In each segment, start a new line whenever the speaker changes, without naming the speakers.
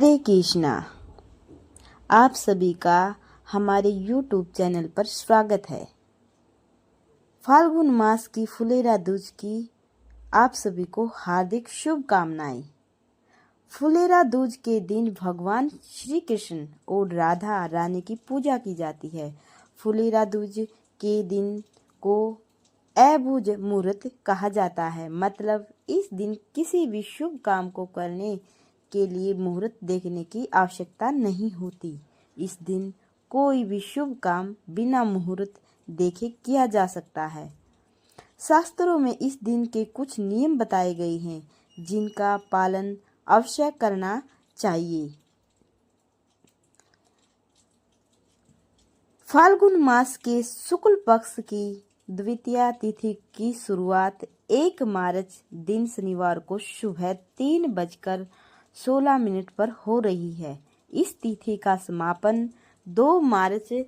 हरे कृष्णा। आप सभी का हमारे YouTube चैनल पर स्वागत है। फाल्गुन मास की फुलेरा दूज की आप सभी को हार्दिक शुभकामनाएं। फुलेरा दूज के दिन भगवान श्री कृष्ण और राधा रानी की पूजा की जाती है। फुलेरा दूज के दिन को अबुझ मुहूर्त कहा जाता है, मतलब इस दिन किसी भी शुभ काम को करने के लिए मुहूर्त देखने की आवश्यकता नहीं होती। इस दिन कोई भी शुभ काम बिना मुहूर्त देखे किया जा सकता है। शास्त्रों में इस दिन के कुछ नियम बताए गए हैं जिनका पालन अवश्य करना चाहिए। फाल्गुन मास के शुक्ल पक्ष की द्वितीया तिथि की शुरुआत 1 मार्च दिन शनिवार को सुबह 3:16 पर हो रही है। इस तिथि का समापन 2 मार्च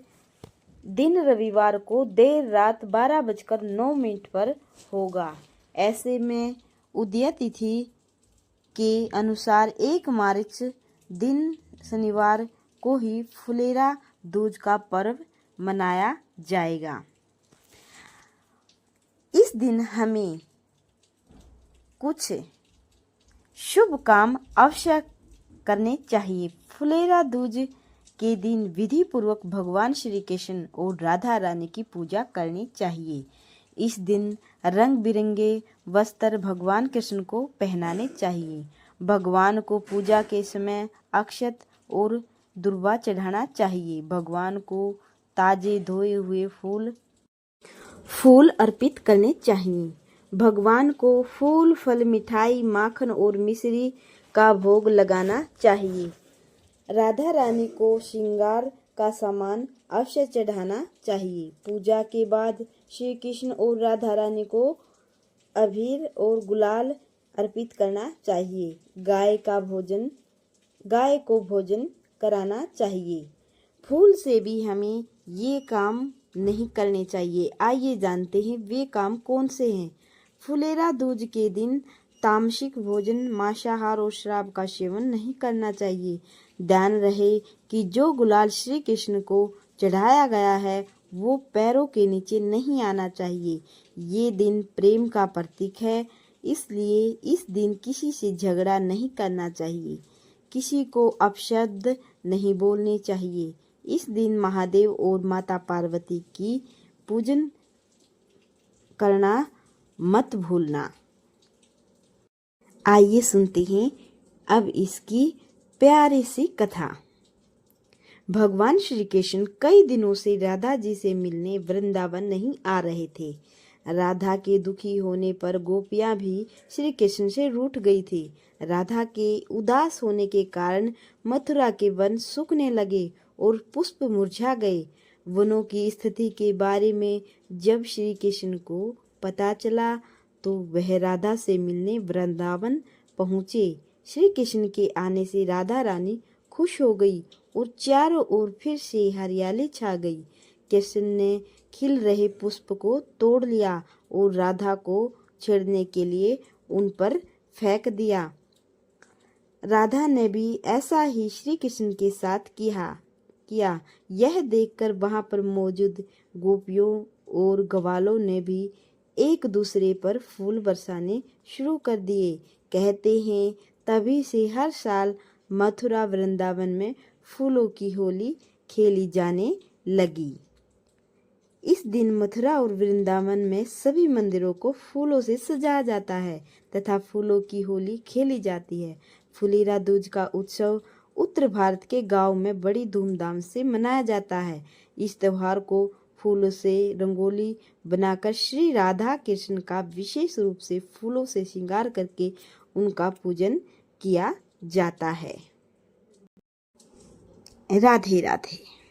दिन रविवार को देर रात 12:09 पर होगा। ऐसे में उदय तिथि के अनुसार 1 मार्च दिन शनिवार को ही फुलेरा दूज का पर्व मनाया जाएगा। इस दिन हमें कुछ शुभ काम अवश्य करने चाहिए। फुलेरा दूज के दिन विधि पूर्वक भगवान श्री कृष्ण और राधा रानी की पूजा करनी चाहिए। इस दिन रंग बिरंगे वस्त्र भगवान कृष्ण को पहनाने चाहिए। भगवान को पूजा के समय अक्षत और दुर्वा चढ़ाना चाहिए। भगवान को ताजे धोए हुए फूल अर्पित करने चाहिए। भगवान को फूल, फल, मिठाई, माखन और मिश्री का भोग लगाना चाहिए। राधा रानी को श्रृंगार का सामान अवश्य चढ़ाना चाहिए। पूजा के बाद श्री कृष्ण और राधा रानी को अबीर और गुलाल अर्पित करना चाहिए। गाय को भोजन कराना चाहिए। फूल से भी हमें ये काम नहीं करने चाहिए। आइए जानते हैं वे काम कौन से हैं। फुलेरा दूज के दिन तामसिक भोजन, मांसाहार और शराब का सेवन नहीं करना चाहिए। ध्यान रहे कि जो गुलाल श्री कृष्ण को चढ़ाया गया है वो पैरों के नीचे नहीं आना चाहिए। ये दिन प्रेम का प्रतीक है, इसलिए इस दिन किसी से झगड़ा नहीं करना चाहिए। किसी को अपशब्द नहीं बोलने चाहिए। इस दिन महादेव और माता पार्वती की पूजन करना मत भूलना। आइए सुनते हैं अब इसकी प्यारी सी कथा। भगवान श्री कृष्ण कई दिनों से राधा जी से मिलने वृंदावन नहीं आ रहे थे। राधा के दुखी होने पर गोपियां भी श्री कृष्ण से रूठ गई थी। राधा के उदास होने के कारण मथुरा के वन सूखने लगे और पुष्प मुरझा गए। वनों की स्थिति के बारे में जब श्री कृष्ण को पता चला तो वह राधा से मिलने वृंदावन पहुँचे। श्री कृष्ण के आने से राधा रानी खुश हो गई और चारों ओर फिर से हरियाली छा गई। कृष्ण ने खिल रहे पुष्प को तोड़ लिया और राधा को छेड़ने के लिए उन पर फेंक दिया। राधा ने भी ऐसा ही श्री कृष्ण के साथ किया। यह देखकर वहां पर मौजूद गोपियों और ग्वालों ने भी एक दूसरे पर फूल बरसाने शुरू कर दिए। कहते हैं तभी से हर साल मथुरा वृंदावन में फूलों की होली खेली जाने लगी। इस दिन मथुरा और वृंदावन में सभी मंदिरों को फूलों से सजाया जाता है तथा फूलों की होली खेली जाती है। फुलेरा दूज का उत्सव उत्तर भारत के गांव में बड़ी धूमधाम से मनाया जाता है। इस त्योहार को फूलों से रंगोली बनाकर श्री राधा कृष्ण का विशेष रूप से फूलों से श्रृंगार करके उनका पूजन किया जाता है। राधे राधे।